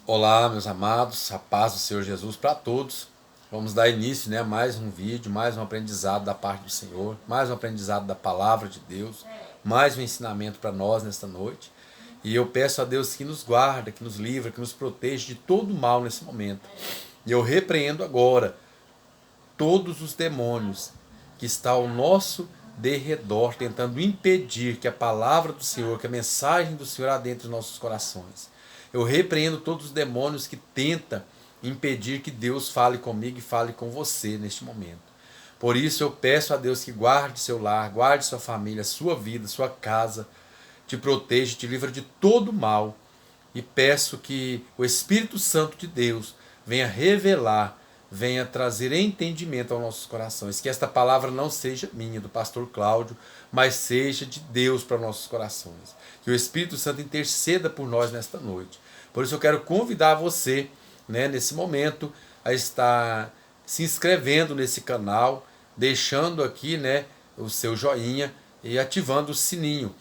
Olá, meus amados, a paz do Senhor Jesus para todos. Vamos dar início, a mais um vídeo, mais um aprendizado da parte do Senhor, mais um aprendizado da palavra de Deus, mais um ensinamento para nós nesta noite. E eu peço a Deus que nos guarda, que nos livra, que nos proteja de todo mal nesse momento. E eu repreendo agora todos os demônios que estão ao nosso derredor, tentando impedir que a palavra do Senhor, que a mensagem do Senhor adentre os nossos corações. Eu repreendo todos os demônios que tentam impedir que Deus fale comigo e fale com você neste momento. Por isso eu peço a Deus que guarde seu lar, guarde sua família, sua vida, sua casa, te proteja, te livra de todo mal. E peço que o Espírito Santo de Deus venha revelar, venha trazer entendimento aos nossos corações. Que esta palavra não seja minha, do pastor Cláudio, mas seja de Deus para nossos corações. Que o Espírito Santo interceda por nós nesta noite. Por isso eu quero convidar você, nesse momento, a estar se inscrevendo nesse canal, deixando aqui, o seu joinha e ativando o sininho,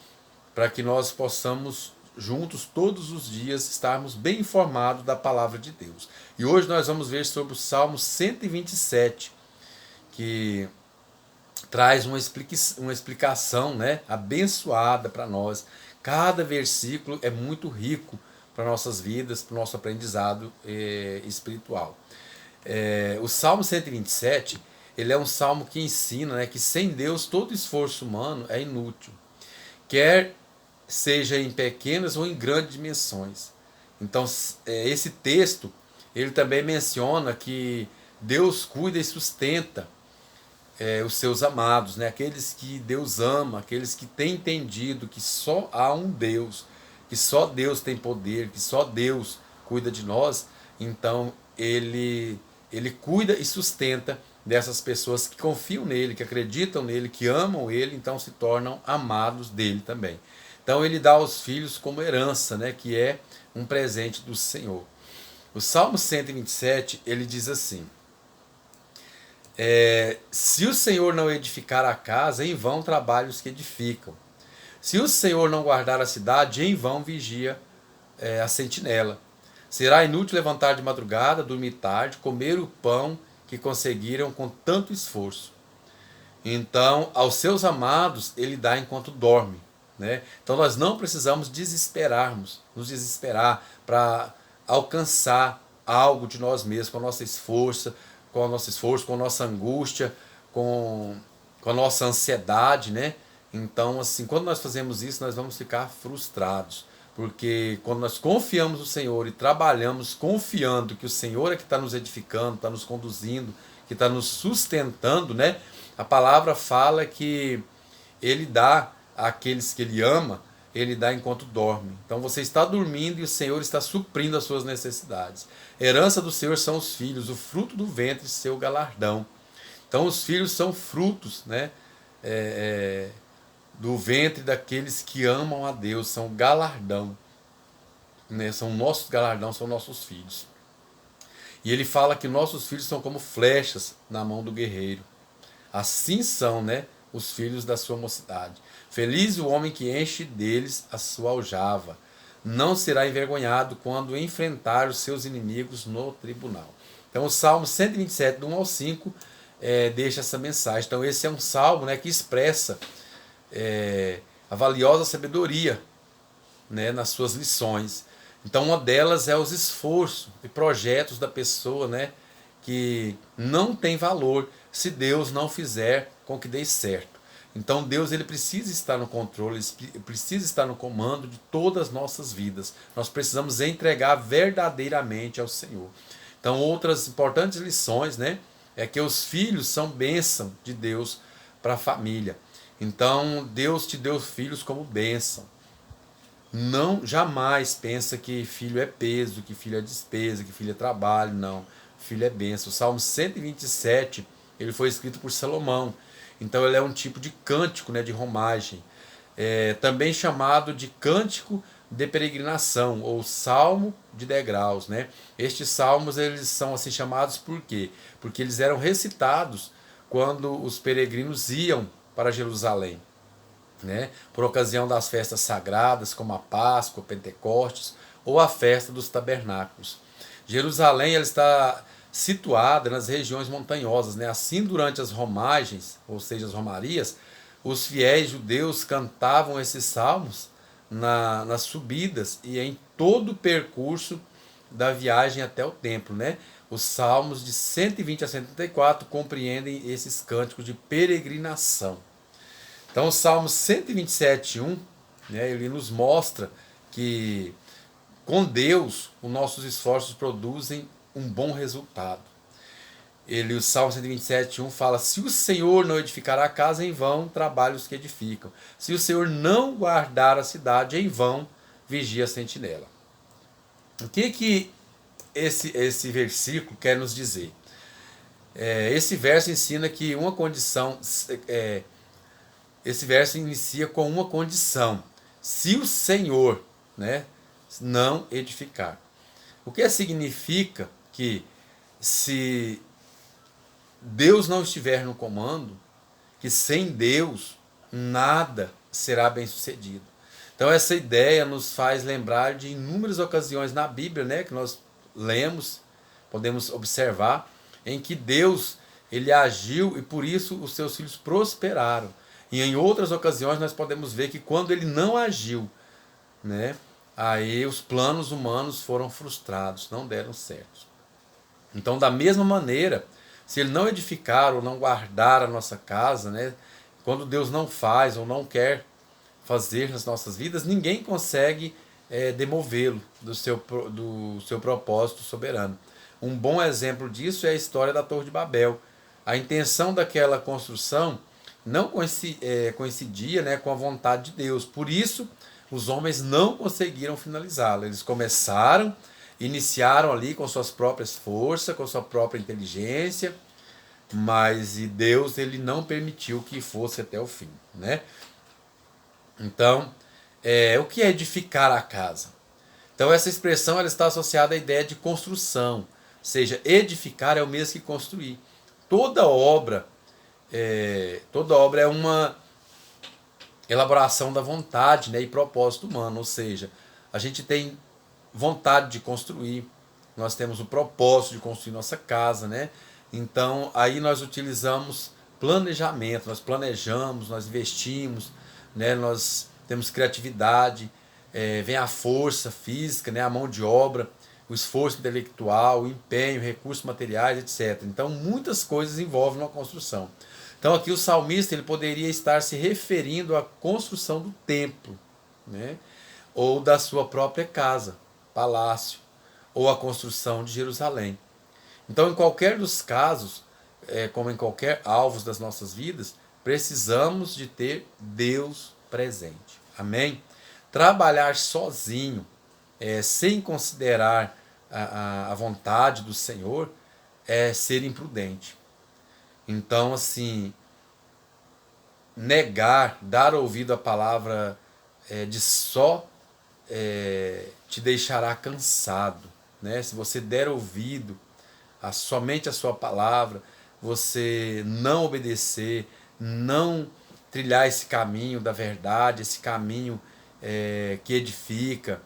para que nós possamos juntos todos os dias estarmos bem informados da palavra de Deus. E hoje nós vamos ver sobre o Salmo 127, que traz uma explicação, abençoada para nós. Cada versículo é muito rico para nossas vidas, para o nosso aprendizado espiritual. O Salmo 127, ele é um salmo que ensina, que sem Deus todo esforço humano é inútil. Quer seja em pequenas ou em grandes dimensões. Então, esse texto, ele também menciona que Deus cuida e sustenta os seus amados, aqueles que Deus ama, aqueles que têm entendido que só há um Deus, que só Deus tem poder, que só Deus cuida de nós. Então, ele cuida e sustenta dessas pessoas que confiam nele, que acreditam nele, que amam ele, então se tornam amados dele também. Então ele dá aos filhos como herança, que é um presente do Senhor. O Salmo 127, ele diz assim: se o Senhor não edificar a casa, em vão trabalham os que edificam. Se o Senhor não guardar a cidade, em vão vigia a sentinela. Será inútil levantar de madrugada, dormir tarde, comer o pão que conseguiram com tanto esforço. Então, aos seus amados, ele dá enquanto dorme. Então nós não precisamos nos desesperar para alcançar algo de nós mesmos, com o nosso esforço, com a nossa angústia, com a nossa ansiedade. Então, assim, quando nós fazemos isso, nós vamos ficar frustrados. Porque quando nós confiamos no Senhor e trabalhamos confiando que o Senhor é que está nos edificando, está nos conduzindo, que está nos sustentando, a palavra fala que ele dá àqueles que ele ama, ele dá enquanto dorme. Então você está dormindo e o Senhor está suprindo as suas necessidades. Herança do Senhor são os filhos, o fruto do ventre, seu galardão. Então os filhos são frutos, do ventre daqueles que amam a Deus, são galardão, são nossos galardão, são nossos filhos. E ele fala que nossos filhos são como flechas na mão do guerreiro. Assim são, os filhos da sua mocidade. Feliz o homem que enche deles a sua aljava. Não será envergonhado quando enfrentar os seus inimigos no tribunal. Então o Salmo 127, do 1 ao 5, deixa essa mensagem. Então esse é um salmo, que expressa a valiosa sabedoria, nas suas lições. Então uma delas é os esforços e projetos da pessoa, que não tem valor se Deus não fizer com que dê certo. Então Deus, ele precisa estar no controle, ele precisa estar no comando de todas as nossas vidas. Nós precisamos entregar verdadeiramente ao Senhor. Então outras importantes lições, é que os filhos são bênção de Deus para a família. Então Deus te deu filhos como bênção. Não jamais pensa que filho é peso, que filho é despesa, que filho é trabalho. Não, filho é bênção. O Salmo 127, ele foi escrito por Salomão. Então ele é um tipo de cântico, de romagem. Também chamado de cântico de peregrinação, ou salmo de degraus. Estes salmos, eles são assim chamados por quê? Porque eles eram recitados quando os peregrinos iam para Jerusalém. Por ocasião das festas sagradas, como a Páscoa, Pentecostes, ou a festa dos tabernáculos. Jerusalém ela está situada nas regiões montanhosas, né? Assim, durante as romagens, ou seja, as romarias, os fiéis judeus cantavam esses salmos nas subidas e em todo o percurso da viagem até o templo, né? Os salmos de 120 a 134 compreendem esses cânticos de peregrinação. Então, o Salmo 127:1, né, ele nos mostra que com Deus os nossos esforços produzem um bom resultado. O Salmo 127:1 fala: se o Senhor não edificar a casa, em vão trabalham os que edificam. Se o Senhor não guardar a cidade, em vão vigia a sentinela. O que esse versículo quer nos dizer? Esse verso ensina que uma condição, esse verso inicia com uma condição: se o Senhor, né, não edificar. O que significa que se Deus não estiver no comando, que sem Deus nada será bem sucedido. Então essa ideia nos faz lembrar de inúmeras ocasiões na Bíblia, né, que nós lemos, podemos observar, em que Deus ele agiu e por isso os seus filhos prosperaram. E em outras ocasiões nós podemos ver que quando ele não agiu, né, aí os planos humanos foram frustrados, não deram certo. Então, da mesma maneira, se ele não edificar ou não guardar a nossa casa, né, quando Deus não faz ou não quer fazer nas nossas vidas, ninguém consegue demovê-lo do seu propósito soberano. Um bom exemplo disso é a história da Torre de Babel. A intenção daquela construção não coincidia, né, com a vontade de Deus. Por isso, os homens não conseguiram finalizá-la. Eles começaram, iniciaram ali com suas próprias forças, com sua própria inteligência, mas Deus ele não permitiu que fosse até o fim, né? Então, o que é edificar a casa? Então, essa expressão ela está associada à ideia de construção, ou seja, edificar é o mesmo que construir. Toda obra é uma elaboração da vontade, né, e propósito humano, ou seja, a gente tem vontade de construir, nós temos o propósito de construir nossa casa, né? Então aí nós utilizamos planejamento, nós planejamos, nós investimos, né? Nós temos criatividade, vem a força física, né? A mão de obra, o esforço intelectual, o empenho, recursos materiais, etc. Então muitas coisas envolvem uma construção. Então aqui o salmista ele poderia estar se referindo à construção do templo, né? Ou da sua própria casa, palácio, ou a construção de Jerusalém. Então, em qualquer dos casos, como em qualquer alvo das nossas vidas, precisamos de ter Deus presente. Amém? Trabalhar sozinho, sem considerar a vontade do Senhor, é ser imprudente. Então, assim, negar, dar ouvido à palavra de só te deixará cansado, né? Se você der ouvido somente a sua palavra, você não obedecer, não trilhar esse caminho da verdade, esse caminho que edifica,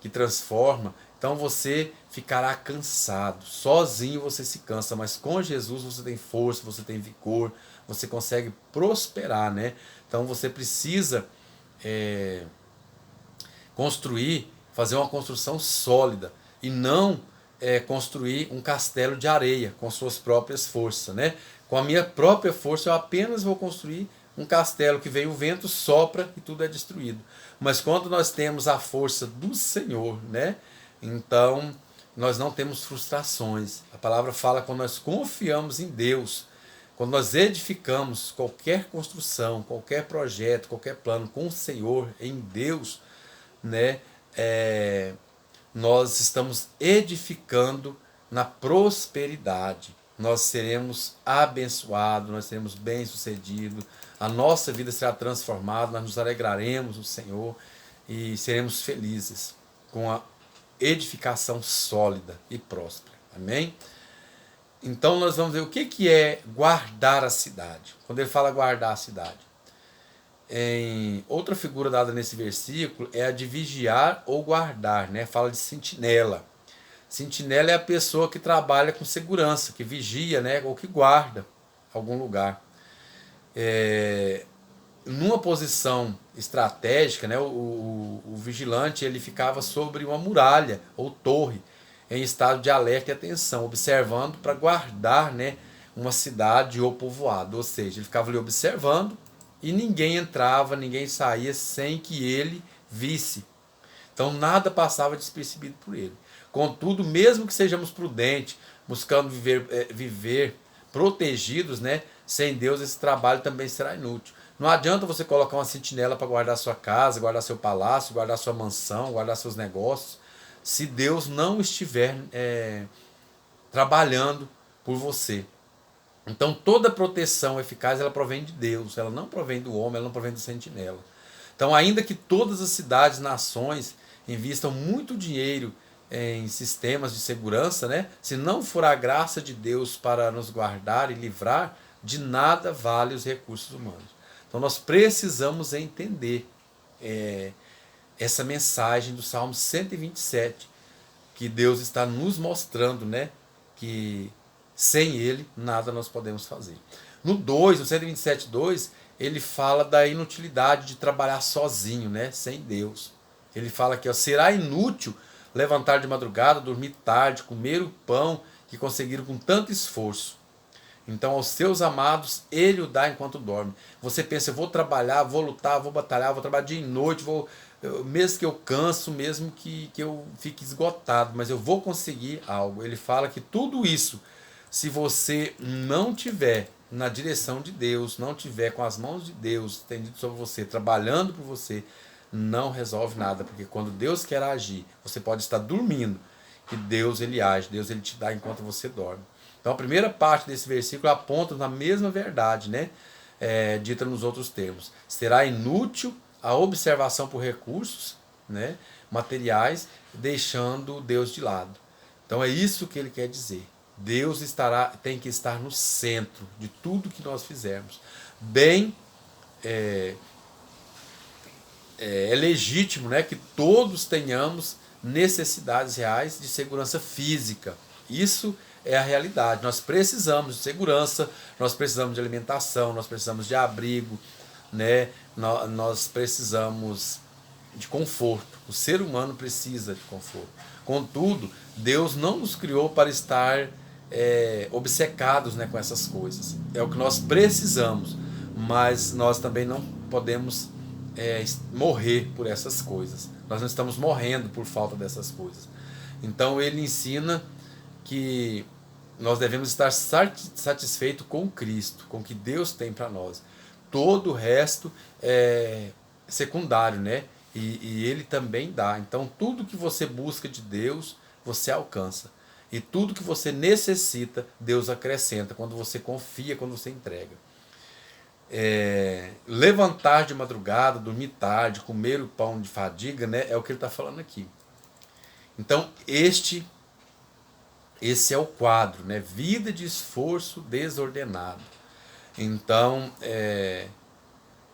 que transforma, então você ficará cansado. Sozinho você se cansa, mas com Jesus você tem força, você tem vigor, você consegue prosperar, né? Então você precisa construir, fazer uma construção sólida e não construir um castelo de areia com suas próprias forças, né? Com a minha própria força eu apenas vou construir um castelo que vem o vento, sopra e tudo é destruído. Mas quando nós temos a força do Senhor, né? Então nós não temos frustrações. A palavra fala quando nós confiamos em Deus, quando nós edificamos qualquer construção, qualquer projeto, qualquer plano com o Senhor, em Deus, né? Nós estamos edificando na prosperidade. Nós seremos abençoados, nós seremos bem-sucedidos, a nossa vida será transformada, nós nos alegraremos no Senhor e seremos felizes com a edificação sólida e próspera. Amém? Então nós vamos ver o que é guardar a cidade. Quando ele fala guardar a cidade, outra figura dada nesse versículo é a de vigiar ou guardar, né? Fala de sentinela. Sentinela é a pessoa que trabalha com segurança, que vigia, né? Ou que guarda algum lugar. Numa posição estratégica, né? O vigilante ele ficava sobre uma muralha ou torre, em estado de alerta e atenção, observando para guardar, né, uma cidade ou povoado. Ou seja, ele ficava ali observando e ninguém entrava, ninguém saía sem que ele visse. Então nada passava despercebido por ele. Contudo, mesmo que sejamos prudentes, buscando viver protegidos, né, sem Deus esse trabalho também será inútil. Não adianta você colocar uma sentinela para guardar sua casa, guardar seu palácio, guardar sua mansão, guardar seus negócios, se Deus não estiver trabalhando por você. Então toda proteção eficaz ela provém de Deus, ela não provém do homem, ela não provém do sentinela. Então ainda que todas as cidades, nações investam muito dinheiro em sistemas de segurança, né? Se não for a graça de Deus para nos guardar e livrar, de nada vale os recursos humanos. Então nós precisamos entender essa mensagem do Salmo 127, que Deus está nos mostrando, né, que sem Ele nada nós podemos fazer. No 2, no 127:2, ele fala da inutilidade de trabalhar sozinho, né, sem Deus. Ele fala que será inútil levantar de madrugada, dormir tarde, comer o pão que conseguiram com tanto esforço. Então aos seus amados ele o dá enquanto dorme. Você pensa, eu vou trabalhar, vou lutar, vou batalhar, vou trabalhar dia e noite, mesmo que eu canso, mesmo que eu fique esgotado, mas eu vou conseguir algo. Ele fala que tudo isso, se você não tiver na direção de Deus, não tiver com as mãos de Deus estendido sobre você, trabalhando por você, não resolve nada, porque quando Deus quer agir, você pode estar dormindo, e Deus ele age, Deus ele te dá enquanto você dorme. Então a primeira parte desse versículo aponta na mesma verdade, né? Dita nos outros termos. Será inútil a observação por recursos, né, materiais, deixando Deus de lado. Então é isso que ele quer dizer. Deus tem que estar no centro de tudo que nós fizermos. Bem, é legítimo, né, que todos tenhamos necessidades reais de segurança física. Isso é a realidade. Nós precisamos de segurança, nós precisamos de alimentação, nós precisamos de abrigo, né? Nós precisamos de conforto. O ser humano precisa de conforto. Contudo, Deus não nos criou para estar obcecados, né, com essas coisas. É o que nós precisamos, mas nós também não podemos morrer por essas coisas. Nós não estamos morrendo por falta dessas coisas. Então ele ensina que nós devemos estar satisfeitos com Cristo, com o que Deus tem para nós. Todo o resto é secundário, né? E ele também dá. Então tudo que você busca de Deus, você alcança. E tudo que você necessita, Deus acrescenta quando você confia, quando você entrega. Levantar de madrugada, dormir tarde, comer o pão de fadiga, né? É o que ele está falando aqui. Então esse é o quadro, né? Vida de esforço desordenado. Então,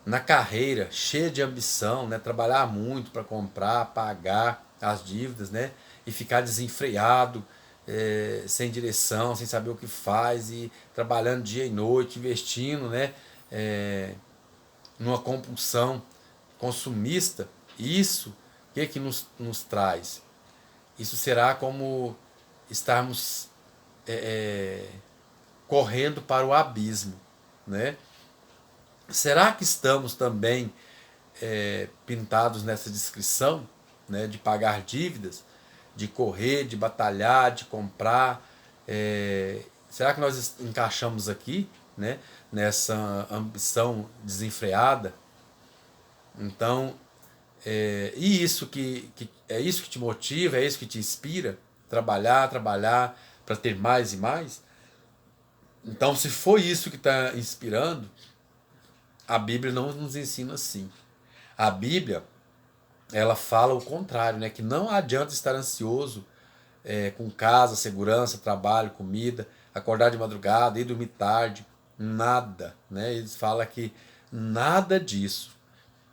na carreira, cheia de ambição, né? Trabalhar muito para comprar, pagar as dívidas, né? E ficar desenfreado, sem direção, sem saber o que faz, e trabalhando dia e noite, investindo, né? Numa compulsão consumista. Isso, o que nos traz? Isso será como estarmos correndo para o abismo, né? Será que estamos também pintados nessa descrição, né, de pagar dívidas, de correr, de batalhar, de comprar? Será que nós encaixamos aqui, né, nessa ambição desenfreada? Então, e isso é isso que te motiva, é isso que te inspira? Trabalhar para ter mais e mais? Então, se for isso que está inspirando, a Bíblia não nos ensina assim. A Bíblia, ela fala o contrário, né? Que não adianta estar ansioso com casa, segurança, trabalho, comida, acordar de madrugada, ir dormir tarde, nada, né? Eles falam que nada disso.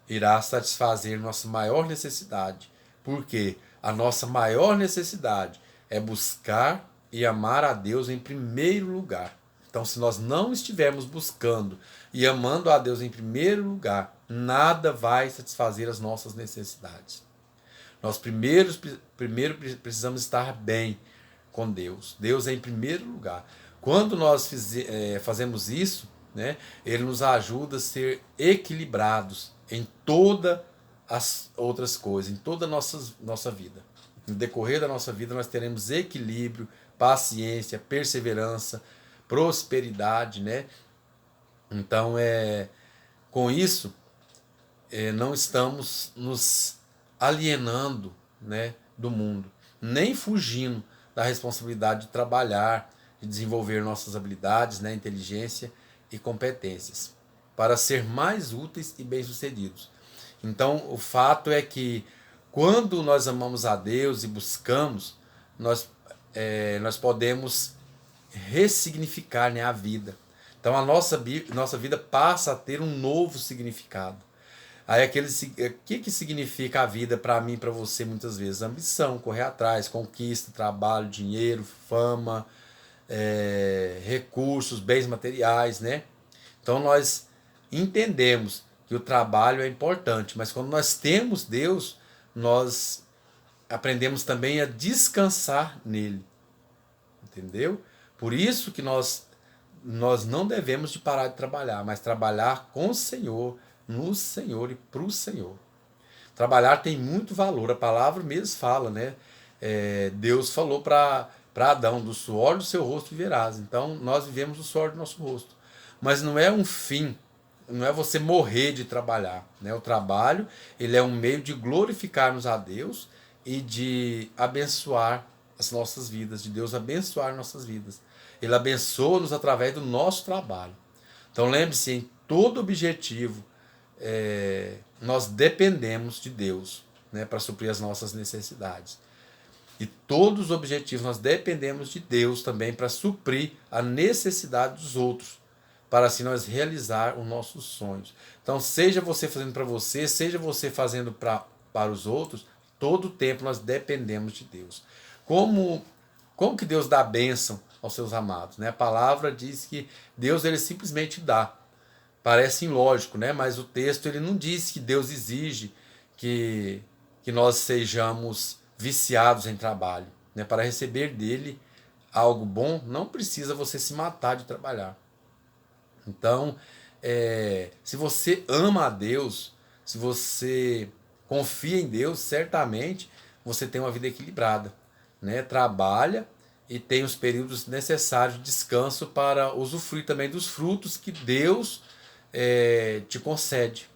irá satisfazer nossa maior necessidade. Porque a nossa maior necessidade é buscar e amar a Deus em primeiro lugar. Então, se nós não estivermos buscando e amando a Deus em primeiro lugar, nada vai satisfazer as nossas necessidades. Nós primeiro precisamos estar bem com Deus. Deus é em primeiro lugar. Quando nós fazemos isso, né, Ele nos ajuda a ser equilibrados em todas as outras coisas, em toda a nossa vida. No decorrer da nossa vida nós teremos equilíbrio, paciência, perseverança, prosperidade, né? Então, com isso, não estamos nos alienando, né, do mundo, nem fugindo da responsabilidade de trabalhar, de desenvolver nossas habilidades, né, inteligência e competências, para ser mais úteis e bem-sucedidos. Então, o fato é que quando nós amamos a Deus e buscamos, nós podemos ressignificar, né, a vida. Então, a nossa vida passa a ter um novo significado. Aí o que significa a vida para mim e para você muitas vezes? Ambição, correr atrás, conquista, trabalho, dinheiro, fama, recursos, bens materiais, né? Então nós entendemos que o trabalho é importante, mas quando nós temos Deus, nós aprendemos também a descansar nele, entendeu? Por isso que nós não devemos de parar de trabalhar, mas trabalhar com o Senhor, no Senhor e para o Senhor. Trabalhar tem muito valor, a palavra mesmo fala, né? Deus falou para Adão, do suor do seu rosto viverás. Então nós vivemos do suor do nosso rosto. Mas não é um fim, não é você morrer de trabalhar, né? O trabalho, ele é um meio de glorificarmos a Deus e de abençoar as nossas vidas, de Deus abençoar nossas vidas. Ele abençoa-nos através do nosso trabalho. Então lembre-se, em todo objetivo, nós dependemos de Deus, né, para suprir as nossas necessidades. E todos os objetivos nós dependemos de Deus também para suprir a necessidade dos outros, para assim nós realizar os nossos sonhos. Então, seja você fazendo para você, seja você fazendo para os outros, todo o tempo nós dependemos de Deus. Como que Deus dá bênção aos seus amados, né? A palavra diz que Deus ele simplesmente dá. Parece ilógico, né? Mas o texto ele não diz que Deus exige que nós sejamos viciados em trabalho, né? Para receber dele algo bom, não precisa você se matar de trabalhar. Então, se você ama a Deus, se você confia em Deus, certamente você tem uma vida equilibrada, né? Trabalha e tem os períodos necessários de descanso para usufruir também dos frutos que Deus te concede,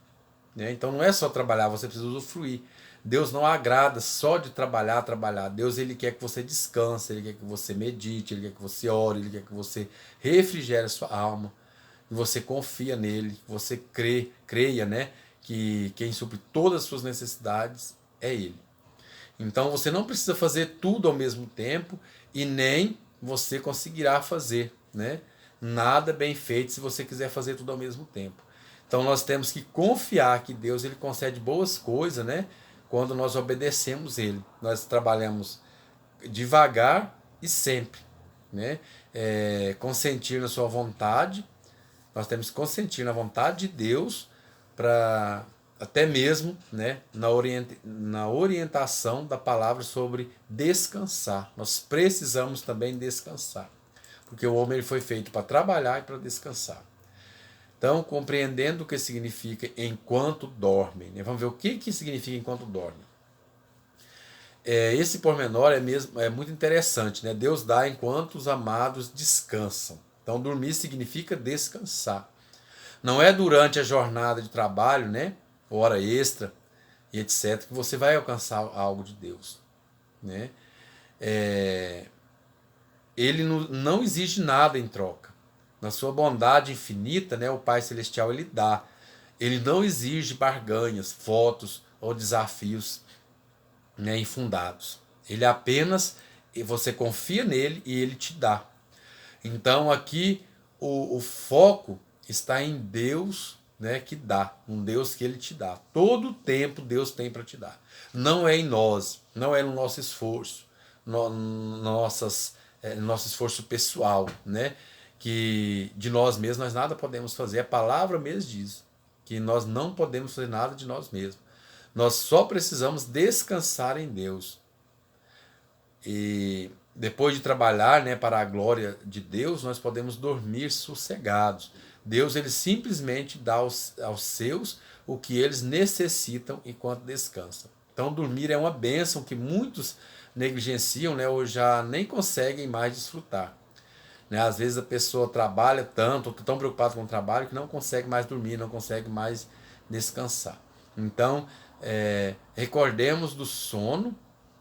né? Então não é só trabalhar, você precisa usufruir. Deus não agrada só de trabalhar. Deus ele quer que você descanse, ele quer que você medite, ele quer que você ore, ele quer que você refrigere a sua alma. E você confia nele, você creia, né, que quem supre todas as suas necessidades é ele. Então você não precisa fazer tudo ao mesmo tempo e nem você conseguirá fazer, né, nada bem feito se você quiser fazer tudo ao mesmo tempo. Então nós temos que confiar que Deus ele concede boas coisas, né, quando nós obedecemos ele. Nós trabalhamos devagar e sempre, né, consentir na sua vontade. Nós temos que consentir na vontade de Deus para até mesmo, né, na orientação da palavra sobre descansar. Nós precisamos também descansar, porque o homem ele foi feito para trabalhar e para descansar. Então, compreendendo o que significa enquanto dorme, né? Vamos ver o que significa enquanto dorme. Esse pormenor é muito interessante, né? Deus dá enquanto os amados descansam. Então, dormir significa descansar. Não é durante a jornada de trabalho, né, hora extra e etc., que você vai alcançar algo de Deus, né? Ele não exige nada em troca. Na sua bondade infinita, né, o Pai Celestial ele dá. Ele não exige barganhas, votos ou desafios, né, infundados. Ele apenas, você confia nele e ele te dá. Então aqui o foco está em Deus né, que dá, um Deus que Ele te dá. Todo o tempo Deus tem para te dar. Não é em nós, não é no nosso esforço, nosso esforço pessoal, né, que de nós mesmos nós nada podemos fazer. A palavra mesmo diz que nós não podemos fazer nada de nós mesmos. Nós só precisamos descansar em Deus. E depois de trabalhar, né, para a glória de Deus, nós podemos dormir sossegados. Deus ele simplesmente dá aos seus o que eles necessitam enquanto descansam. Então dormir é uma bênção que muitos negligenciam, né, ou já nem conseguem mais desfrutar. Né? Às vezes a pessoa trabalha tanto, tão preocupada com o trabalho, que não consegue mais dormir, não consegue mais descansar. Então, recordemos do sono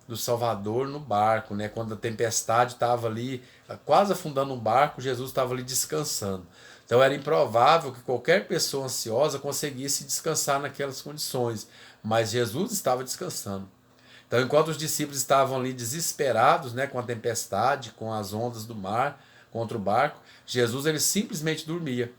do Salvador no barco, né? Quando a tempestade estava ali quase afundando um barco, Jesus estava ali descansando. Então era improvável que qualquer pessoa ansiosa conseguisse descansar naquelas condições, mas Jesus estava descansando. Então, enquanto os discípulos estavam ali desesperados, né, com a tempestade, com as ondas do mar contra o barco, Jesus ele simplesmente dormia.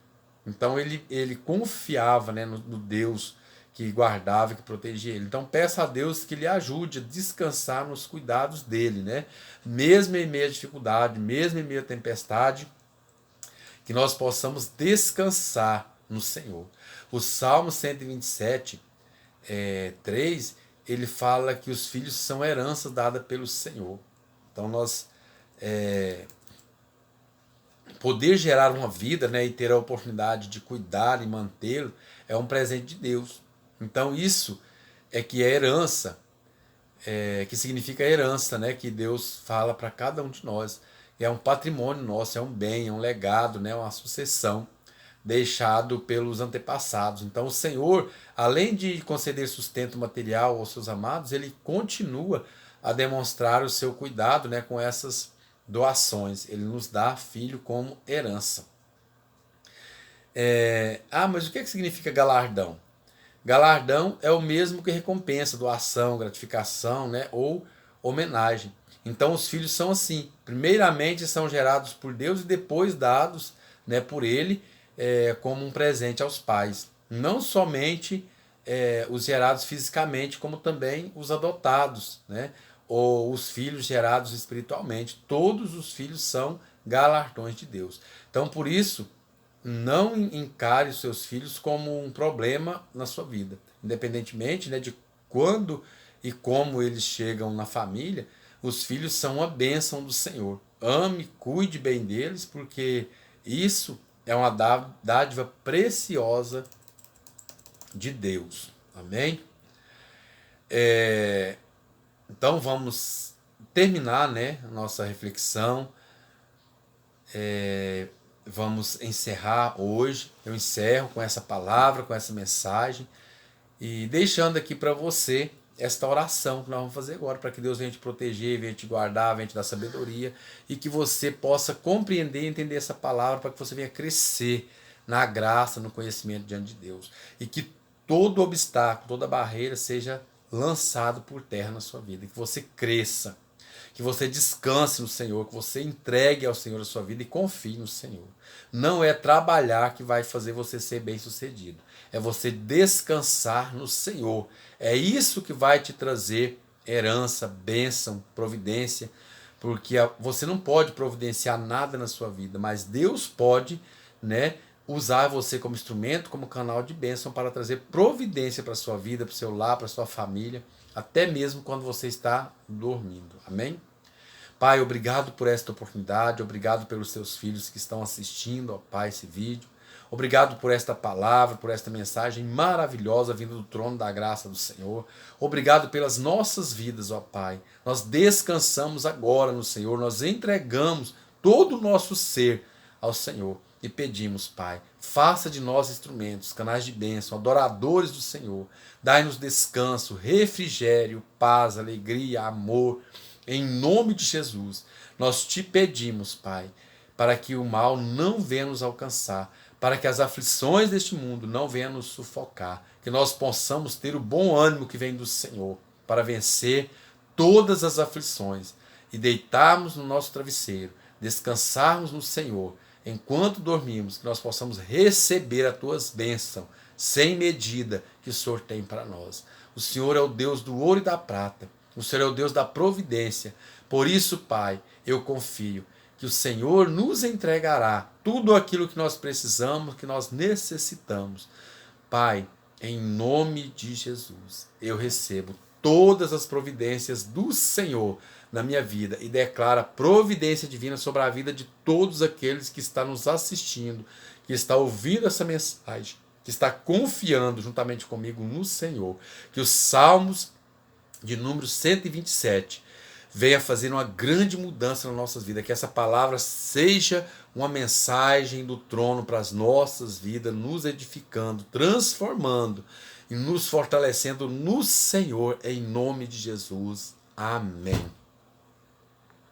Então ele confiava, né, no Deus que guardava e que protegia ele. Então peça a Deus que lhe ajude a descansar nos cuidados dele, né? Mesmo em meio à dificuldade, mesmo em meio à tempestade, que nós possamos descansar no Senhor. O Salmo 127, 3, ele fala que os filhos são heranças dadas pelo Senhor. Então nós poder gerar uma vida, né, e ter a oportunidade de cuidar e mantê-lo é um presente de Deus. Então isso é que é herança, que significa herança, né, que Deus fala para cada um de nós. É um patrimônio nosso, é um bem, é um legado, né, uma sucessão deixado pelos antepassados. Então o Senhor, além de conceder sustento material aos seus amados, ele continua a demonstrar o seu cuidado, né, com essas doações. Ele nos dá filho como herança. Mas o que significa galardão? Galardão é o mesmo que recompensa, doação, gratificação, né, ou homenagem. Então os filhos são assim. Primeiramente são gerados por Deus e depois dados, né, por Ele como um presente aos pais. Não somente os gerados fisicamente, como também os adotados, né, ou os filhos gerados espiritualmente. Todos os filhos são galardões de Deus. Então por isso, não encare os seus filhos como um problema na sua vida. Independentemente, né, de quando e como eles chegam na família, os filhos são uma bênção do Senhor. Ame, cuide bem deles, porque isso é uma dádiva preciosa de Deus. Amém? Então vamos terminar, né, a nossa reflexão. Vamos encerrar hoje. Eu encerro com essa palavra, com essa mensagem e deixando aqui para você esta oração que nós vamos fazer agora, para que Deus venha te proteger, venha te guardar, venha te dar sabedoria e que você possa compreender e entender essa palavra, para que você venha crescer na graça, no conhecimento diante de Deus e que todo obstáculo, toda barreira seja lançado por terra na sua vida, que você cresça, que você descanse no Senhor, que você entregue ao Senhor a sua vida e confie no Senhor. Não é trabalhar que vai fazer você ser bem-sucedido. É você descansar no Senhor. É isso que vai te trazer herança, bênção, providência, porque você não pode providenciar nada na sua vida, mas Deus pode, né, usar você como instrumento, como canal de bênção para trazer providência para a sua vida, para o seu lar, para a sua família, até mesmo quando você está dormindo. Amém? Pai, obrigado por esta oportunidade, obrigado pelos seus filhos que estão assistindo, ó Pai, esse vídeo. Obrigado por esta palavra, por esta mensagem maravilhosa vinda do trono da graça do Senhor. Obrigado pelas nossas vidas, ó Pai. Nós descansamos agora no Senhor, nós entregamos todo o nosso ser ao Senhor e pedimos, Pai, faça de nós instrumentos, canais de bênção, adoradores do Senhor. Dai-nos descanso, refrigério, paz, alegria, amor. Em nome de Jesus, nós te pedimos, Pai, para que o mal não venha nos alcançar, para que as aflições deste mundo não venham nos sufocar, que nós possamos ter o bom ânimo que vem do Senhor, para vencer todas as aflições e deitarmos no nosso travesseiro, descansarmos no Senhor, enquanto dormimos, que nós possamos receber as tuas bênçãos sem medida que o Senhor tem para nós. O Senhor é o Deus do ouro e da prata. O Senhor é o Deus da providência. Por isso, Pai, eu confio que o Senhor nos entregará tudo aquilo que nós precisamos, que nós necessitamos. Pai, em nome de Jesus, eu recebo todas as providências do Senhor na minha vida e declaro a providência divina sobre a vida de todos aqueles que estão nos assistindo, que está ouvindo essa mensagem, que está confiando juntamente comigo no Senhor. Que os Salmos de número 127 venha fazer uma grande mudança nas nossas vidas, que essa palavra seja uma mensagem do trono para as nossas vidas, nos edificando, transformando e nos fortalecendo no Senhor, em nome de Jesus. Amém.